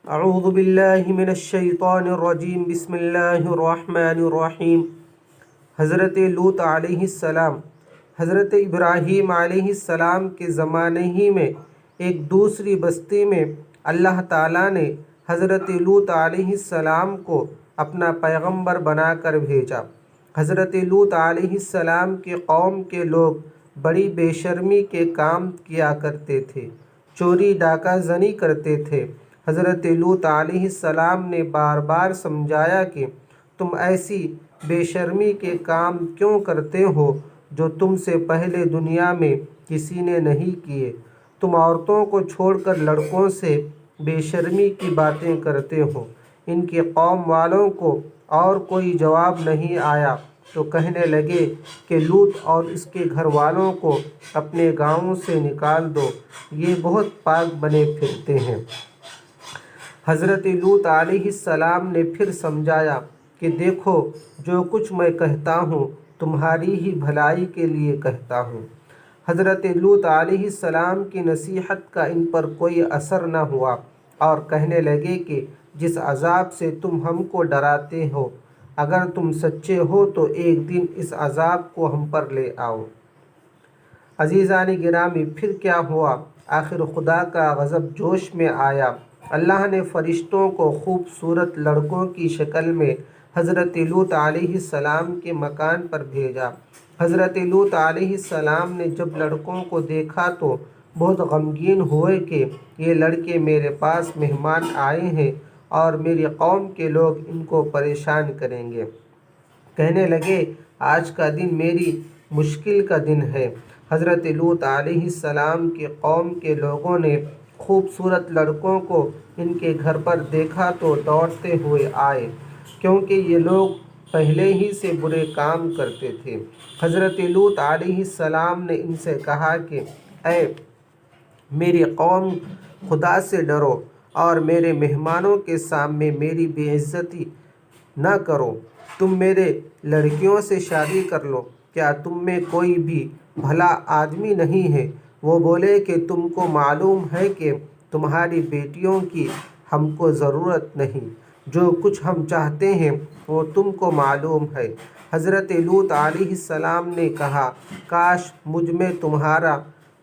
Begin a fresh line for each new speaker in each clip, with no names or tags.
اعوذ باللہ من الشیطان الرجیم بسم اللہ الرحمن الرحیم۔ حضرت لوط علیہ السلام حضرت ابراہیم علیہ السلام کے زمانے ہی میں ایک دوسری بستی میں اللہ تعالیٰ نے حضرت لوط علیہ السلام کو اپنا پیغمبر بنا کر بھیجا۔ حضرت لوط علیہ السلام کی قوم کے لوگ بڑی بے شرمی کے کام کیا کرتے تھے، چوری ڈاکہ زنی کرتے تھے۔ حضرت لوط علیہ السلام نے بار بار سمجھایا کہ تم ایسی بے شرمی کے کام کیوں کرتے ہو جو تم سے پہلے دنیا میں کسی نے نہیں کیے۔ تم عورتوں کو چھوڑ کر لڑکوں سے بے شرمی کی باتیں کرتے ہو۔ ان کی قوم والوں کو اور کوئی جواب نہیں آیا تو کہنے لگے کہ لوط اور اس کے گھر والوں کو اپنے گاؤں سے نکال دو، یہ بہت پاک بنے پھرتے ہیں۔ حضرت لوط علیہ السلام نے پھر سمجھایا کہ دیکھو، جو کچھ میں کہتا ہوں تمہاری ہی بھلائی کے لیے کہتا ہوں۔ حضرت لوط علیہ السلام کی نصیحت کا ان پر کوئی اثر نہ ہوا اور کہنے لگے کہ جس عذاب سے تم ہم کو ڈراتے ہو، اگر تم سچے ہو تو ایک دن اس عذاب کو ہم پر لے آؤ۔ عزیزان گرامی، پھر کیا ہوا؟ آخر خدا کا غضب جوش میں آیا۔ اللہ نے فرشتوں کو خوبصورت لڑکوں کی شکل میں حضرت لوط علیہ السلام کے مکان پر بھیجا۔ حضرت لوط علیہ السلام نے جب لڑکوں کو دیکھا تو بہت غمگین ہوئے کہ یہ لڑکے میرے پاس مہمان آئے ہیں اور میری قوم کے لوگ ان کو پریشان کریں گے۔ کہنے لگے، آج کا دن میری مشکل کا دن ہے۔ حضرت لوط علیہ السلام کی قوم کے لوگوں نے خوبصورت لڑکوں کو ان کے گھر پر دیکھا تو دوڑتے ہوئے آئے، کیونکہ یہ لوگ پہلے ہی سے برے کام کرتے تھے۔ حضرت لوط علیہ السلام نے ان سے کہا کہ اے میری قوم، خدا سے ڈرو اور میرے مہمانوں کے سامنے میری بے عزتی نہ کرو۔ تم میرے لڑکیوں سے شادی کر لو۔ کیا تم میں کوئی بھی بھلا آدمی نہیں ہے؟ وہ بولے کہ تم کو معلوم ہے کہ تمہاری بیٹیوں کی ہم کو ضرورت نہیں، جو کچھ ہم چاہتے ہیں وہ تم کو معلوم ہے۔ حضرت لوط علیہ السلام نے کہا، کاش مجھ میں تمہارا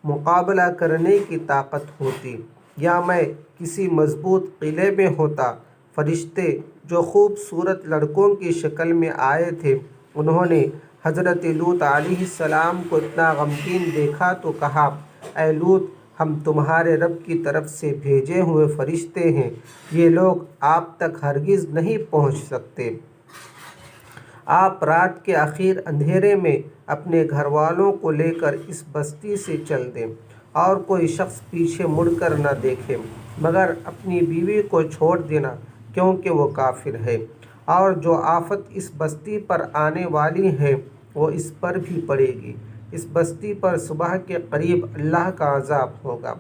مقابلہ کرنے کی طاقت ہوتی، یا میں کسی مضبوط قلعے میں ہوتا۔ فرشتے جو خوبصورت لڑکوں کی شکل میں آئے تھے، انہوں نے حضرت لوط علیہ السلام کو اتنا غمگین دیکھا تو کہا، اے لوط، ہم تمہارے رب کی طرف سے بھیجے ہوئے فرشتے ہیں، یہ لوگ آپ تک ہرگز نہیں پہنچ سکتے۔ آپ رات کے آخر اندھیرے میں اپنے گھر والوں کو لے کر اس بستی سے چل دیں اور کوئی شخص پیچھے مڑ کر نہ دیکھے، مگر اپنی بیوی کو چھوڑ دینا، کیونکہ وہ کافر ہے، اور جو آفت اس بستی پر آنے والی ہے وہ اس پر بھی پڑے گی۔ اس بستی پر صبح کے قریب اللہ کا عذاب ہوگا۔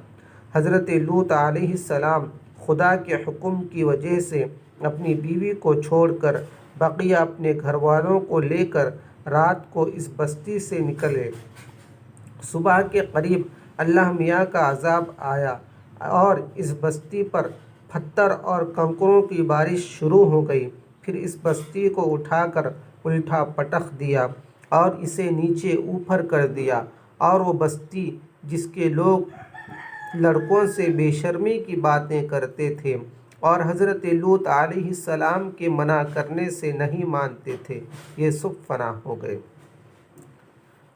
حضرت لوط علیہ السلام خدا کے حکم کی وجہ سے اپنی بیوی کو چھوڑ کر بقیہ اپنے گھر والوں کو لے کر رات کو اس بستی سے نکلے۔ صبح کے قریب اللہ میاں کا عذاب آیا اور اس بستی پر پتھر اور کنکروں کی بارش شروع ہو گئی۔ پھر اس بستی کو اٹھا کر الٹا پٹخ دیا اور اسے نیچے اوپر کر دیا، اور وہ بستی جس کے لوگ لڑکوں سے بے شرمی کی باتیں کرتے تھے اور حضرت لوط علیہ السلام کے منع کرنے سے نہیں مانتے تھے، یہ سب فنا ہو گئے۔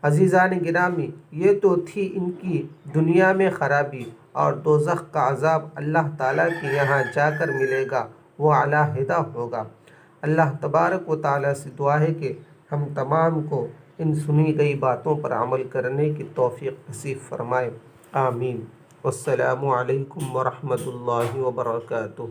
عزیزان گرامی، یہ تو تھی ان کی دنیا میں خرابی، اور دوزخ کا عذاب اللہ تعالیٰ کے یہاں جا کر ملے گا، وہ علیحدہ ہوگا۔ اللہ تبارک و تعالیٰ سے دعا ہے کہ ہم تمام کو ان سنی گئی باتوں پر عمل کرنے کی توفیق نصیب فرمائے، آمین۔ والسلام علیکم ورحمۃ اللہ وبرکاتہ۔